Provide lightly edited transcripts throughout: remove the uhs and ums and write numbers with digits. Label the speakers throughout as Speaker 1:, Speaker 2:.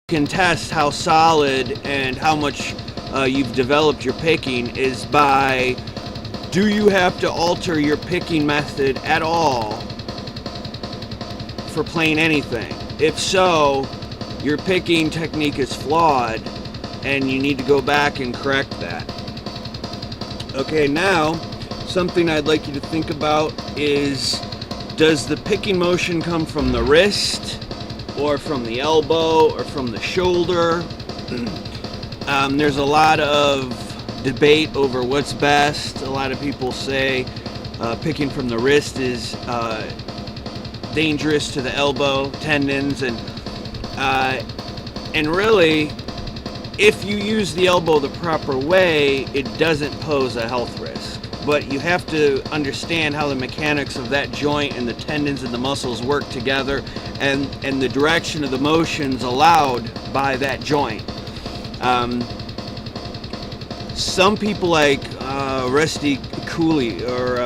Speaker 1: can test how solid and how much you've developed your picking is by, do you have to alter your picking method at all for playing anything? If so, your picking technique is flawed and you need to go back and correct that. Okay, now something I'd like you to think about is, does the picking motion come from the wrist or from the elbow or from the shoulder? There's a lot of debate over what's best. A lot of people say picking from the wrist is dangerous to the elbow tendons, and really, if you use the elbow the proper way, it doesn't pose a health risk. But you have to understand how the mechanics of that joint and the tendons and the muscles work together, and the direction of the motions allowed by that joint. Some people like Rusty Cooley, or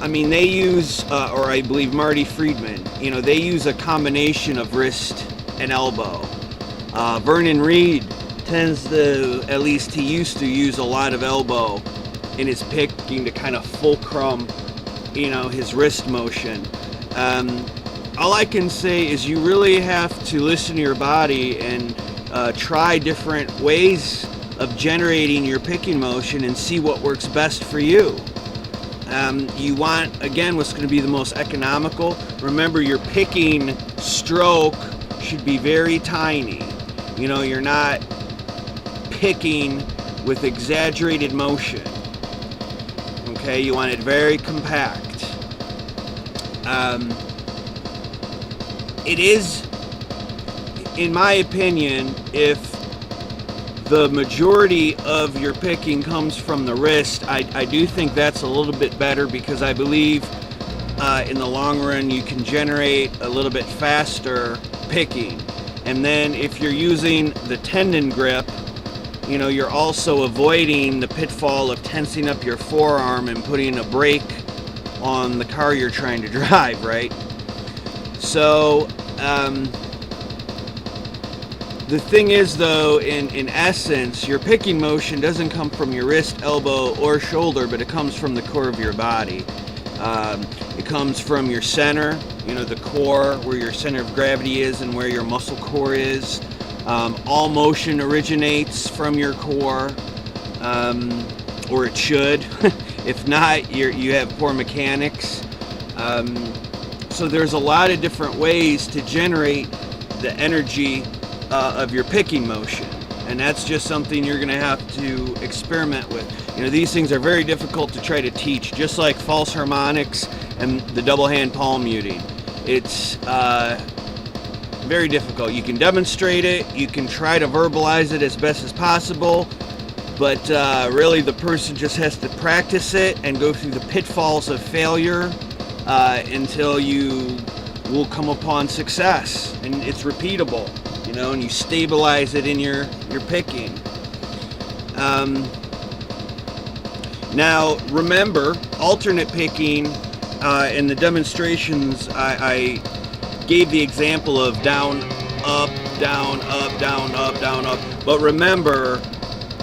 Speaker 1: they use, or I believe Marty Friedman, they use a combination of wrist and elbow. Vernon Reid tends to, at least he used to, use a lot of elbow in his picking to kind of fulcrum, his wrist motion. All I can say is you really have to listen to your body and try different ways of generating your picking motion and see what works best for you. You want, again, what's going to be the most economical. Remember, your picking stroke should be very tiny. You're not picking with exaggerated motion. Okay, you want it very compact. It is, in my opinion, if the majority of your picking comes from the wrist, I do think that's a little bit better, because I believe in the long run you can generate a little bit faster picking. And then if you're using the tendon grip, you're also avoiding the pitfall of tensing up your forearm and putting a brake on the car you're trying to drive, right? So the thing is, though, in essence, your picking motion doesn't come from your wrist, elbow, or shoulder, but it comes from the core of your body. It comes from your center, the core, where your center of gravity is and where your muscle core is. All motion originates from your core, or it should. If not, you have poor mechanics. So there's a lot of different ways to generate the energy of your picking motion, and that's just something you're going to have to experiment with. These things are very difficult to try to teach, just like false harmonics and the double hand palm muting. It's very difficult. You can demonstrate it, you can try to verbalize it as best as possible, but really the person just has to practice it and go through the pitfalls of failure until you will come upon success, and it's repeatable, and you stabilize it in your picking. Now remember, alternate picking, in the demonstrations I gave the example of down, up, down, up, down, up, down, up. But remember,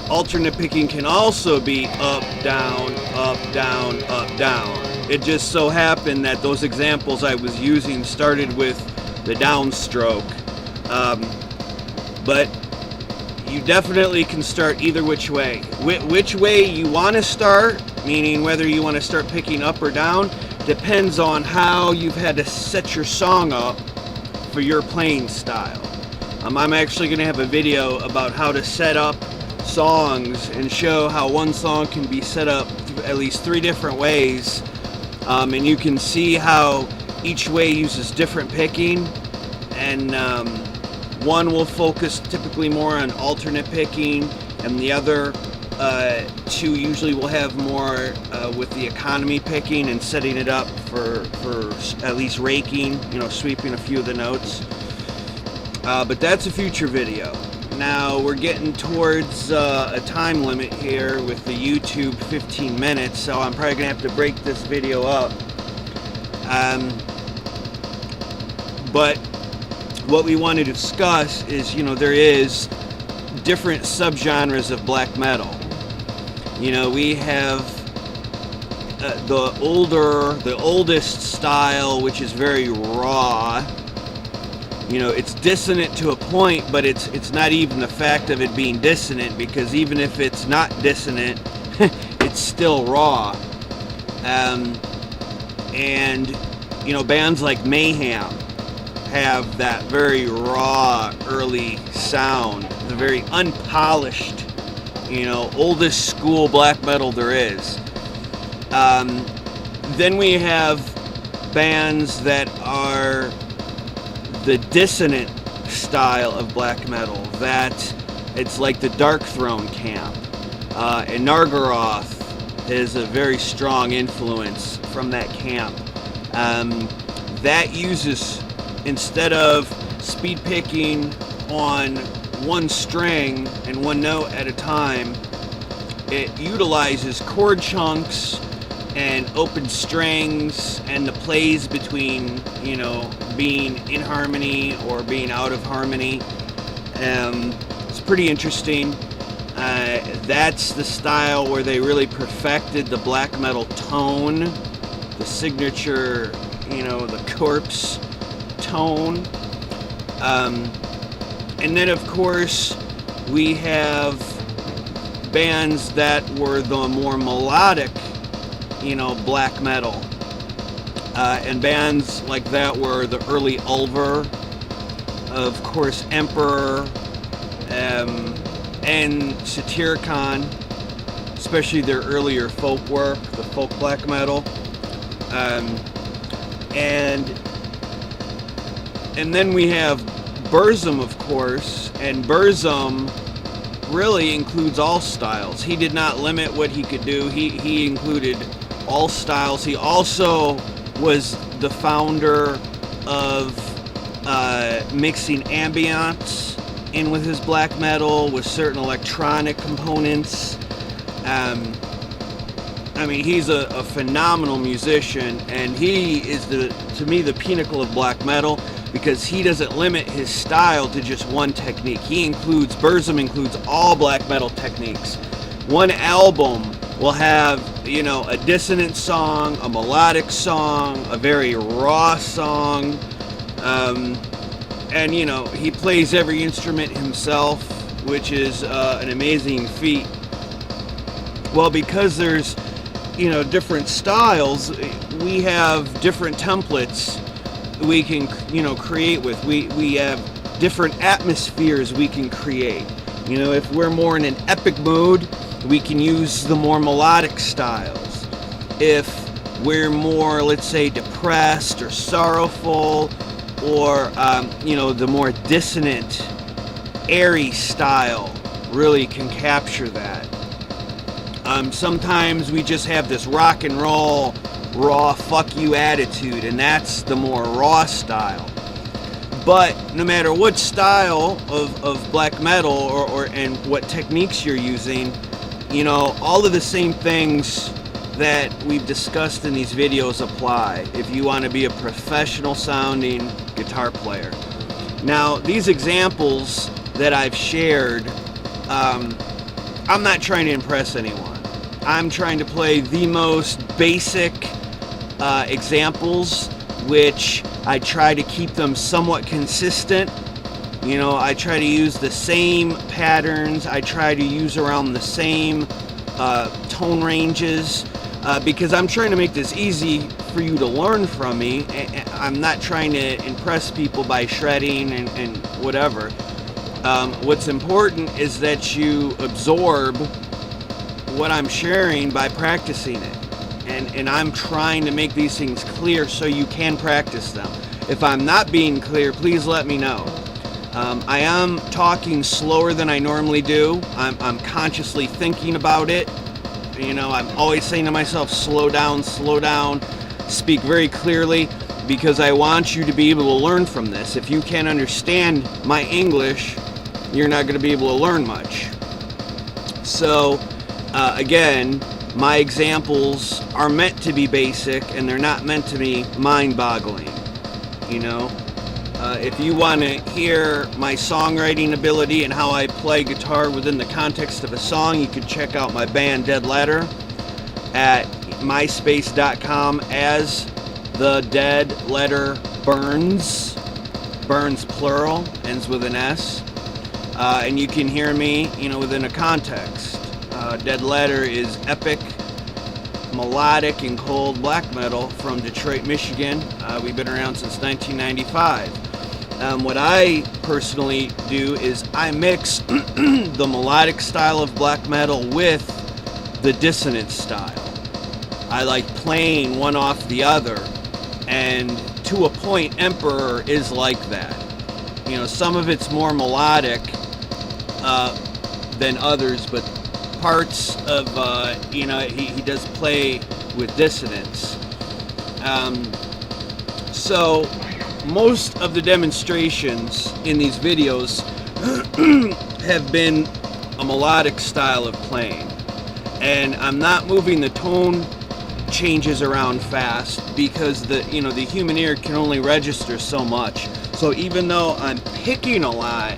Speaker 1: alternate picking can also be up, down, up, down, up, down. It just so happened that those examples I was using started with the downstroke. But you definitely can start either which way. Which way you want to start, meaning whether you want to start picking up or down, depends on how you've had to set your song up for your playing style. I'm actually going to have a video about how to set up songs and show how one song can be set up at least 3 different ways, and you can see how each way uses different picking, and one will focus typically more on alternate picking, and the other 2 usually will have more with the economy picking and setting it up for at least raking, sweeping a few of the notes. But that's a future video. Now we're getting towards a time limit here with the YouTube 15 minutes, so I'm probably gonna have to break this video up. But what we want to discuss is, there is different subgenres of black metal. We have the oldest style, which is very raw. It's dissonant to a point, but it's not even the fact of it being dissonant, because even if it's not dissonant, it's still raw. And bands like Mayhem have that very raw early sound, the very unpolished, oldest school black metal there is. Then we have bands that are the dissonant style of black metal, that it's like the Dark Throne camp, and Nargaroth is a very strong influence from that camp. That uses, instead of speed picking on one string and one note at a time, it utilizes chord chunks and open strings and the plays between, being in harmony or being out of harmony. It's pretty interesting. That's the style where they really perfected the black metal tone, the signature, the corpse tone. And then, of course, we have bands that were the more melodic, black metal. And bands like that were the early Ulver, of course, Emperor, and Satyricon, especially their earlier folk work, the folk black metal. And then we have Burzum, of course, and Burzum really includes all styles. He did not limit what he could do. He included all styles. He also was the founder of mixing ambience in with his black metal with certain electronic components. He's a phenomenal musician, and he is, to me, the pinnacle of black metal, because he doesn't limit his style to just one technique. Burzum includes all black metal techniques. One album will have, a dissonant song, a melodic song, a very raw song, and he plays every instrument himself, which is an amazing feat. Well, because there's different styles, we have different templates we can create with. We have different atmospheres we can create. If we're more in an epic mood, we can use the more melodic styles. If we're more, let's say, depressed or sorrowful, or the more dissonant, airy style really can capture that. Sometimes we just have this rock and roll, raw fuck you attitude, and that's the more raw style. But no matter what style of black metal and what techniques you're using, all of the same things that we've discussed in these videos apply if you want to be a professional sounding guitar player. Now, these examples that I've shared, I'm not trying to impress anyone. I'm trying to play the most basic examples, which I try to keep them somewhat consistent. I try to use the same patterns. I try to use around the same tone ranges, because I'm trying to make this easy for you to learn from me. I'm not trying to impress people by shredding and whatever. What's important is that you absorb what I'm sharing by practicing it. And I'm trying to make these things clear so you can practice them. If I'm not being clear, please let me know. I am talking slower than I normally do. I'm consciously thinking about it. I'm always saying to myself, slow down, speak very clearly, because I want you to be able to learn from this. If you can't understand my English, you're not going to be able to learn much. So, again, my examples are meant to be basic, and they're not meant to be mind-boggling, If you want to hear my songwriting ability and how I play guitar within the context of a song, you can check out my band Dead Letter at myspace.com as the Dead Letter Burns. Burns plural, ends with an S. And you can hear me, within a context. Dead Letter is epic, melodic, and cold black metal from Detroit, Michigan. We've been around since 1995. What I personally do is I mix the melodic style of black metal with the dissonant style. I like playing one off the other, and to a point, Emperor is like that. Some of it's more melodic than others, but parts of, he does play with dissonance. So most of the demonstrations in these videos have been a melodic style of playing, and I'm not moving the tone changes around fast because the human ear can only register so much. So even though I'm picking a lot,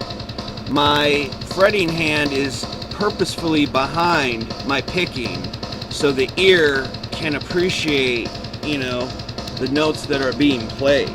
Speaker 1: my fretting hand is purposefully behind my picking so the ear can appreciate the notes that are being played.